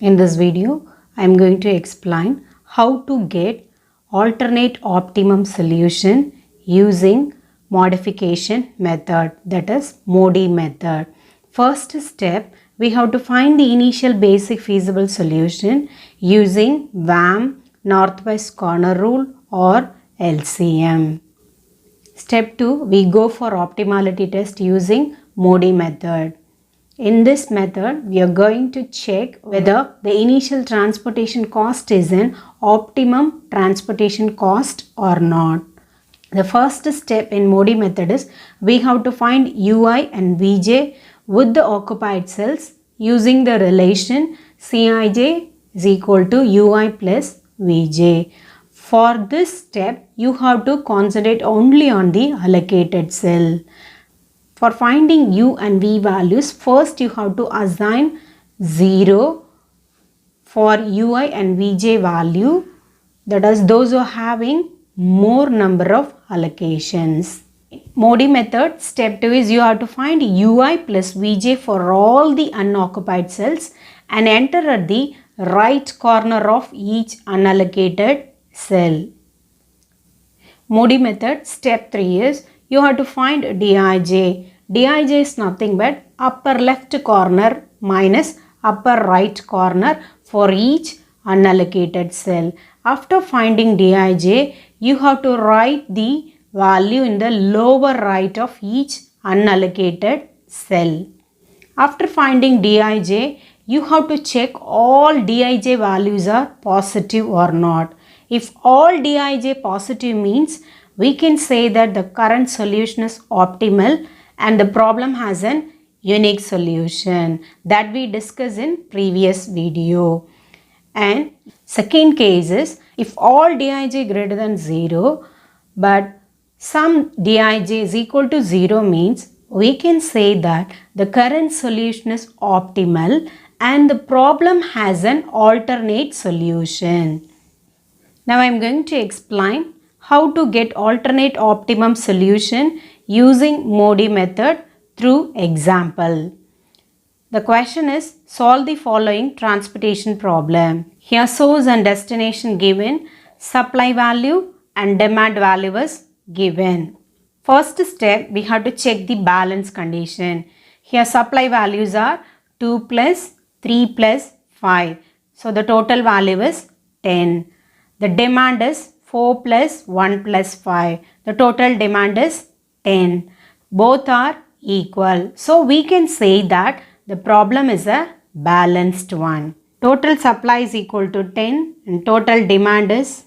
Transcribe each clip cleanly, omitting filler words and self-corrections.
In this video, I am going to explain how to get alternate optimum solution using modification method, that is MODI method. First step, we have to find the initial basic feasible solution using WAM, northwest corner rule, or LCM. Step 2, we go for optimality test using MODI method. In this method, we are going to check whether the initial transportation cost is an optimum transportation cost or not. The first step in MODI method is we have to find Ui and Vj with the occupied cells using the relation Cij is equal to Ui plus Vj. For this step, you have to concentrate only on the allocated cell. For finding u and v values, first you have to assign 0 for ui and vj value, that is those who are having more number of allocations. MODI method, step 2 is you have to find ui plus vj for all the unoccupied cells and enter at the right corner of each unallocated cell. MODI method, step 3 is you have to find Dij. Dij is nothing but upper left corner minus upper right corner for each unallocated cell. After finding Dij, you have to write the value in the lower right of each unallocated cell. After finding Dij, you have to check all Dij values are positive or not. If all Dij positive means we can say that the current solution is optimal and the problem has an unique solution that we discussed in previous video. And second case is if all Dij greater than 0 but some Dij is equal to 0 means we can say that the current solution is optimal and the problem has an alternate solution. Now I am going to explain how to get alternate optimum solution using MODI method through example. The question is solve the following transportation problem. Here source and destination given, supply value and demand value is given. First step, we have to check the balance condition. Here supply values are 2 plus 3 plus 5. So the total value is 10. The demand is 4 plus 1 plus 5. The total demand is 10. Both are equal. So we can say that the problem is a balanced one. Total supply is equal to 10 and total demand is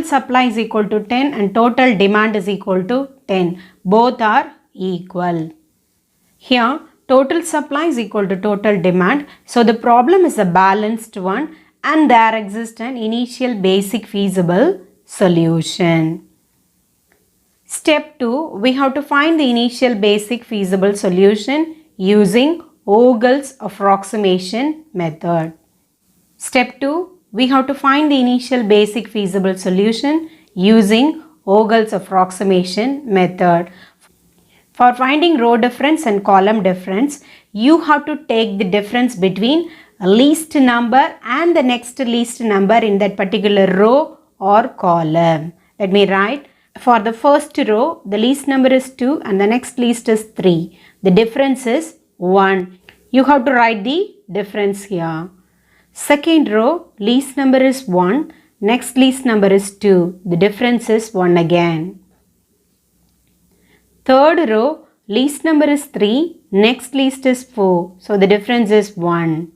supply is equal to 10 and total demand is equal to 10. Both are equal. Here total supply is equal to total demand. So the problem is a balanced one and there exists an initial basic feasible solution. Step 2, we have to find the initial basic feasible solution using Vogel's approximation method. Step 2, we have to find the initial basic feasible solution using Vogel's approximation method. For finding row difference and column difference, you have to take the difference between least number and the next least number in that particular row or column. Let me write. For the first row, the least number is 2 and the next least is 3. The difference is 1. You have to write the difference here. Second row, least number is 1. Next least number is 2. The difference is 1 again. Third row, least number is 3. Next least is 4. So the difference is 1.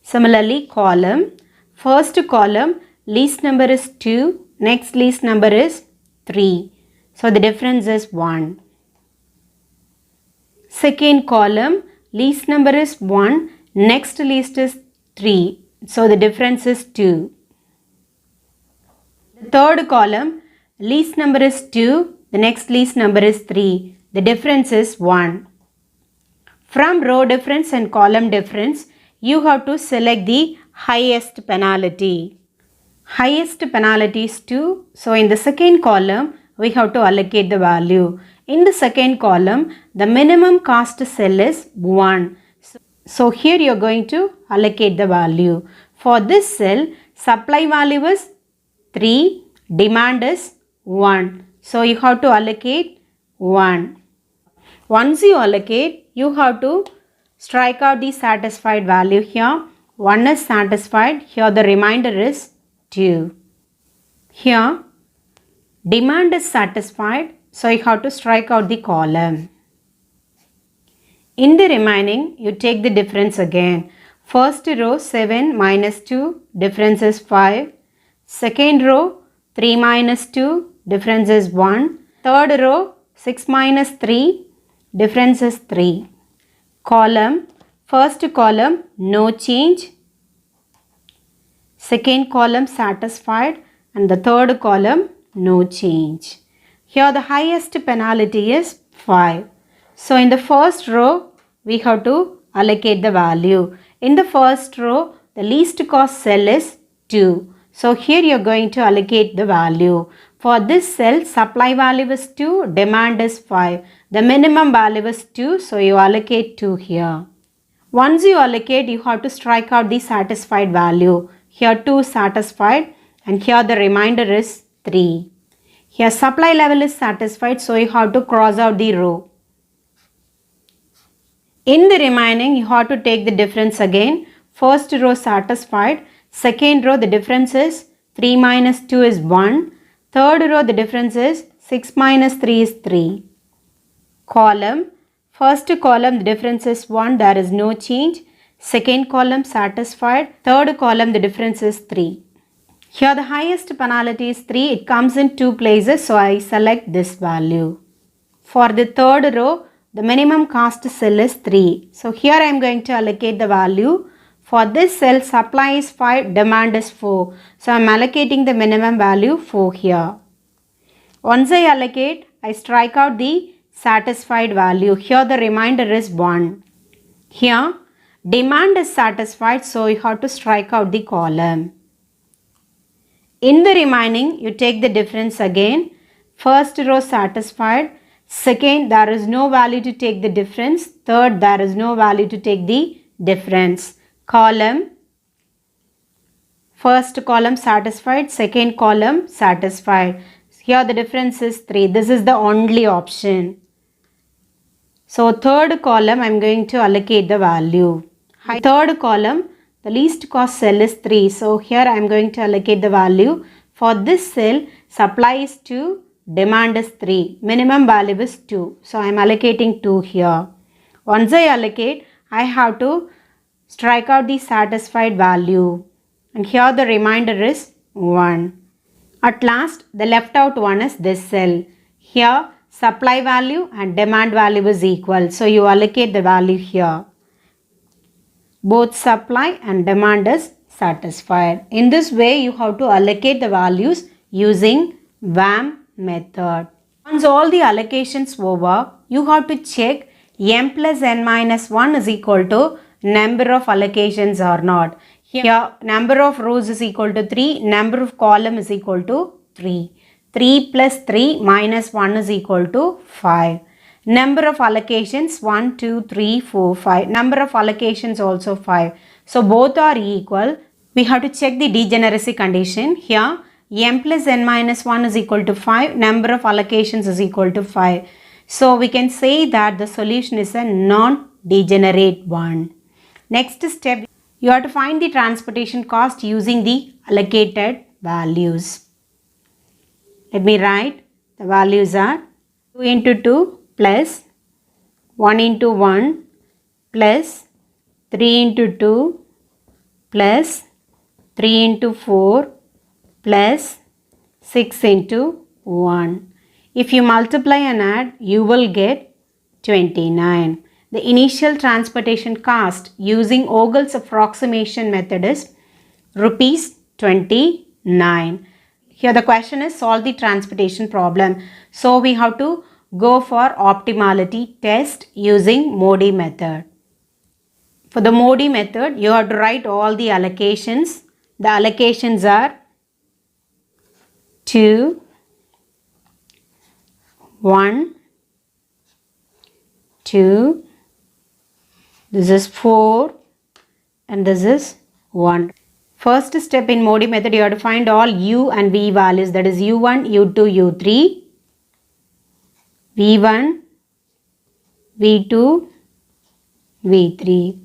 Similarly, column. First column, least number is 2. Next least number is 3. So the difference is 1. Second column, least number is 1. Next least is 3. So the difference is 2. The third column, least number is 2. The next least number is 3. The difference is 1. From row difference and column difference, you have to select the highest penalty. Highest penalty is 2. So in the second column, we have to allocate the value. In the second column, the minimum cost cell is 1. So here you are going to allocate the value. For this cell, supply value is 3, demand is 1. So you have to allocate 1. Once you allocate, you have to strike out the satisfied value here. 1 is satisfied. Here the remainder is 2. Here demand is satisfied. So you have to strike out the column. In the remaining, you take the difference again. First row 7 minus 2, difference is 5. Second row 3 minus 2, difference is 1. Third row 6 minus 3, difference is 3. Column, first column no change. Second column satisfied and the third column no change. Here the highest penalty is 5. So in the first row, we have to allocate the value. In the first row, the least cost cell is 2. So here you are going to allocate the value. For this cell, supply value is 2, demand is 5. The minimum value is 2, so you allocate 2 here. Once you allocate, you have to strike out the satisfied value. Here 2 satisfied and here the remainder is 3. Here supply level is satisfied, so you have to cross out the row. In the remaining, you have to take the difference again. First row satisfied. Second row, the difference is 3 minus 2 is 1. Third row, the difference is 6 minus 3 is 3. Column. First column, the difference is 1. There is no change. Second column satisfied. Third column, the difference is 3. Here the highest penalty is 3. It comes in 2 places, so I select this value. For the third row, the minimum cost cell is 3. So here I am going to allocate the value. For this cell, supply is 5, demand is 4. So I am allocating the minimum value 4 here. Once I allocate, I strike out the satisfied value. Here the remainder is 1. Here demand is satisfied, so you have to strike out the column. In the remaining, you take the difference again. First row satisfied. Second, there is no value to take the difference. Third, there is no value to take the difference. Column. First column satisfied. Second column satisfied. Here the difference is 3. This is the only option. So third column, I am going to allocate the value. Third column, the least cost cell is 3. So here I am going to allocate the value. For this cell, supply is 2. Demand is 3. Minimum value is 2. So I am allocating 2 here. Once I allocate, I have to strike out the satisfied value. And here the remainder is 1. At last, the left out one is this cell. Here, supply value and demand value is equal. So you allocate the value here. Both supply and demand is satisfied. In this way, you have to allocate the values using VAM method. Once all the allocations over, you have to check m plus n minus 1 is equal to number of allocations or not. Here number of rows is equal to 3, number of column is equal to 3. 3 plus 3 minus 1 is equal to 5. Number of allocations 1, 2, 3, 4, 5. Number of allocations also 5. So both are equal. We have to check the degeneracy condition. Here m plus n minus 1 is equal to 5. Number of allocations is equal to 5. So we can say that the solution is a non-degenerate one. Next step, you have to find the transportation cost using the allocated values. Let me write. The values are 2 into 2 plus 1 into 1 plus 3 into 2 plus 3 into 4 plus 6 into 1. If you multiply and add, you will get 29. The initial transportation cost using Ogle's approximation method is rupees 29. Here the question is solve the transportation problem. So we have to go for optimality test using Modi method. For the Modi method, you have to write all the allocations. The allocations are 2, 1, 2, This is 4 and this is 1. First step in Modi method, you have to find all u and v values, that is u1, u2, u3, v1, v2, v3.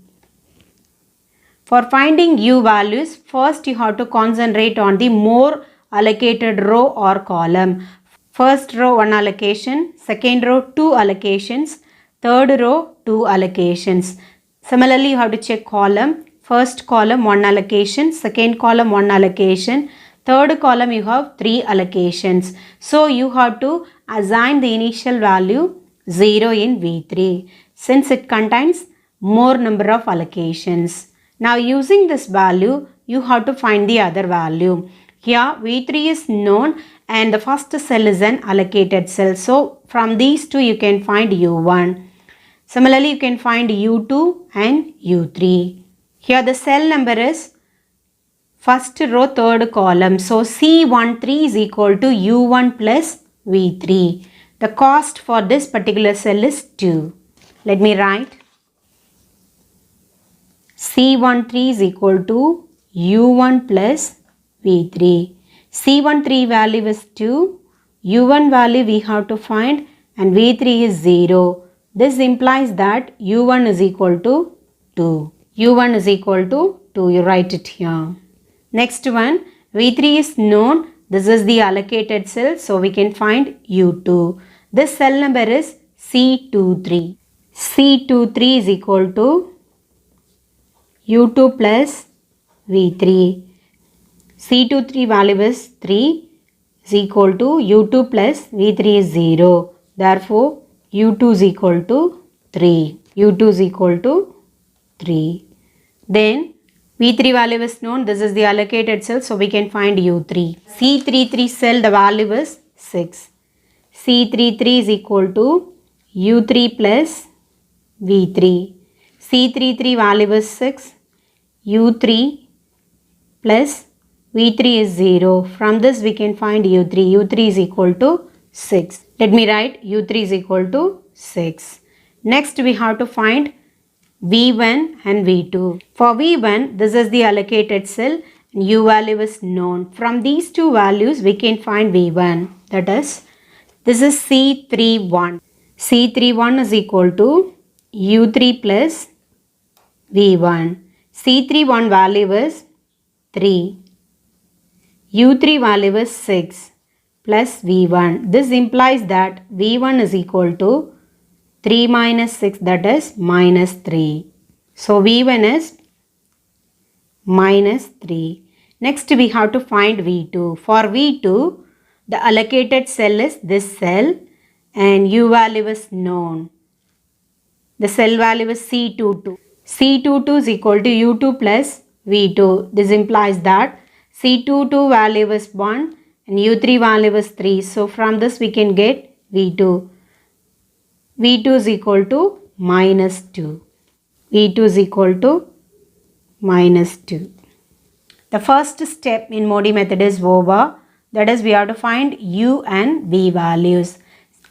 For finding u values, first you have to concentrate on the more allocated row or column. First row 1 allocation, second row 2 allocations, third row 2 allocations. Similarly, you have to check column. First column 1 allocation, second column 1 allocation, third column you have 3 allocations. So you have to assign the initial value 0 in V3 since it contains more number of allocations. Now using this value, you have to find the other value. Here V3 is known and the first cell is an allocated cell. So from these two you can find U1. Similarly, you can find U2 and U3. Here the cell number is first row third column. So C13 is equal to U1 plus V3. The cost for this particular cell is 2. Let me write. C13 is equal to U1 plus V3. C13 value is 2. U1 value we have to find and V3 is 0. This implies that U1 is equal to 2. U1 is equal to 2. You write it here. Next one, V3 is known. This is the allocated cell. So we can find U2. This cell number is C23. C23 is equal to U2 plus V3. C23 value is 3 is equal to U2 plus V3 is 0. Therefore, U2 is equal to 3. U2 is equal to 3. Then V3 value is known. This is the allocated cell. So we can find U3. C33 cell the value is 6. C33 is equal to U3 plus V3. C33 value is 6. U3 plus V3 is 0. From this we can find U3. U3 is equal to 6. Let me write U3 is equal to 6. Next we have to find V1 and V2. For V1, this is the allocated cell and U value is known. From these two values we can find V1. That is, this is C31. C31 is equal to U3 plus V1. C31 value is 3. U3 value is 6 plus V1. This implies that V1 is equal to 3 minus 6, that is minus 3. So V1 is minus 3. Next we have to find V2. For V2, the allocated cell is this cell and U value is known. The cell value is C22. C22 is equal to U2 plus V2. This implies that C22 value is 1 and U3 value is 3. So from this we can get V2. V2 is equal to minus 2. V2 is equal to minus 2. The first step in Modi method is over. That is, we have to find U and V values.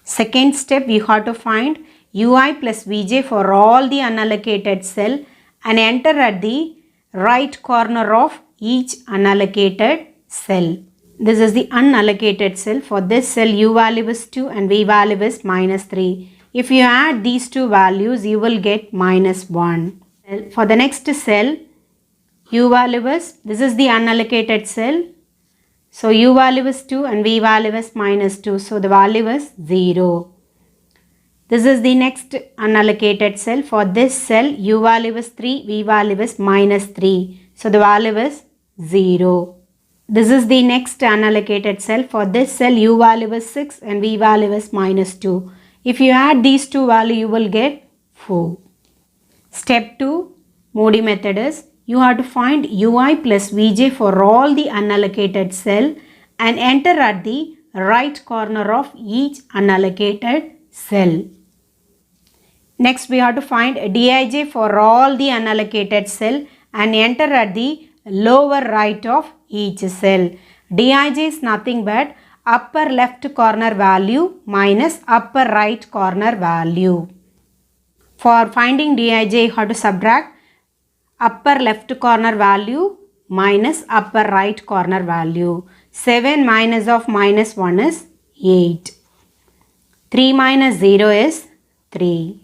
Second step, you have to find Ui plus Vj for all the unallocated cell and enter at the right corner of each unallocated cell. This is the unallocated cell. For this cell, U value is 2 and V value is minus 3. If you add these two values, you will get minus 1. For the next cell, U value is, this is the unallocated cell. So U value is 2 and V value is minus 2. So the value is 0. This is the next unallocated cell. For this cell, U value is 3, V value is minus 3. So the value is 0. This is the next unallocated cell. For this cell, U value is 6 and V value is minus 2. If you add these two values, you will get 4. Step 2, Modi method is, you have to find Ui plus Vj for all the unallocated cell and enter at the right corner of each unallocated cell. Next, we have to find Dij for all the unallocated cell and enter at the lower right of each cell. Dij is nothing but upper left corner value minus upper right corner value. For finding Dij, you have to subtract upper left corner value minus upper right corner value. 7 minus of minus 1 is 8. 3 minus 0 is 3.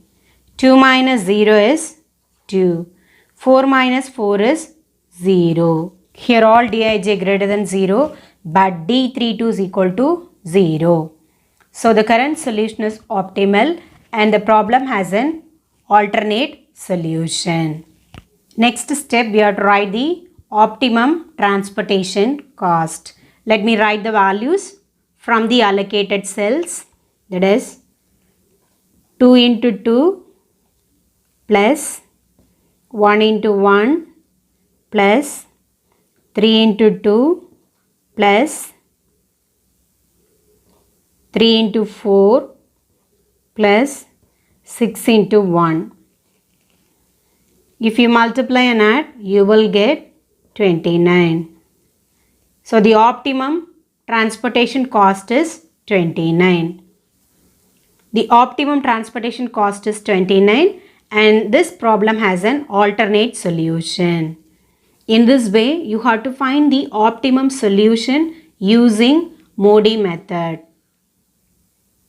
2 minus 0 is 2. 4 minus 4 is 0. Here all Dij greater than 0, but D32 is equal to 0. So the current solution is optimal and the problem has an alternate solution. Next step, we have to write the optimum transportation cost. Let me write the values from the allocated cells. That is 2 into 2 plus 1 into 1 plus 3 into 2 plus 3 into 4 plus 6 into 1. If you multiply and add, you will get 29. So the optimum transportation cost is 29. The optimum transportation cost is 29 and this problem has an alternate solution. In this way, you have to find the optimum solution using Modi method.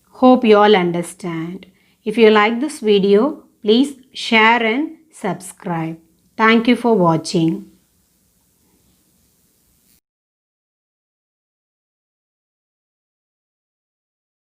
Hope you all understand. If you like this video, please share and subscribe. Thank you for watching.